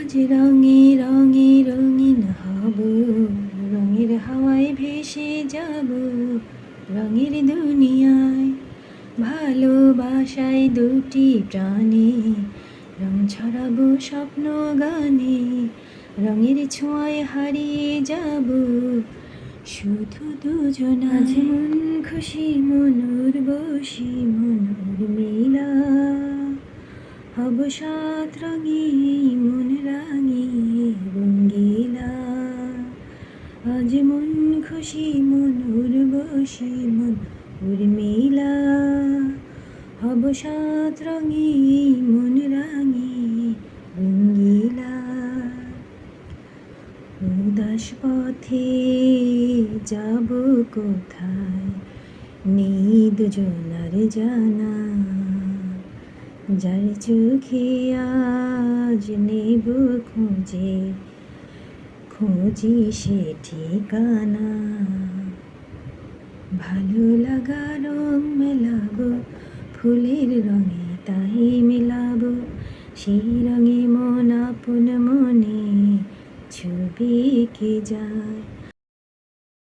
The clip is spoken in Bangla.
আজ রঙে রঙে রঙিন হব, রঙের হাওয়ায় ভেসে যাব রঙের দুনিয়ায়। ভালোবাসায় দুটি প্রাণে রং ছড়াবো স্বপ্ন গানে, রঙের ছোঁয়ায় হারিয়ে যাব শুধু দুজন। আজ মন খুশি মন উর্বশী মন উর্মিলা, হব সাত রঙে মন রাঙিয়ে রঙ্গিলা। আজ মন খুশি মন উর্বশী মন উর্মিলা, হব সাত রঙে মন রাঙিয়ে রঙ্গিলা। উদাস পথে যাব কোথায় নেই দুজনার জানা, যার চোখে আজ নেব খুঁজে খুঁজি সে ঠিকানা। ভালো লাগা রং মেলাবো ফুলের রঙে তাই মেলাবো, সেই রঙে মন আপন মনে ছবি এঁকে যায়।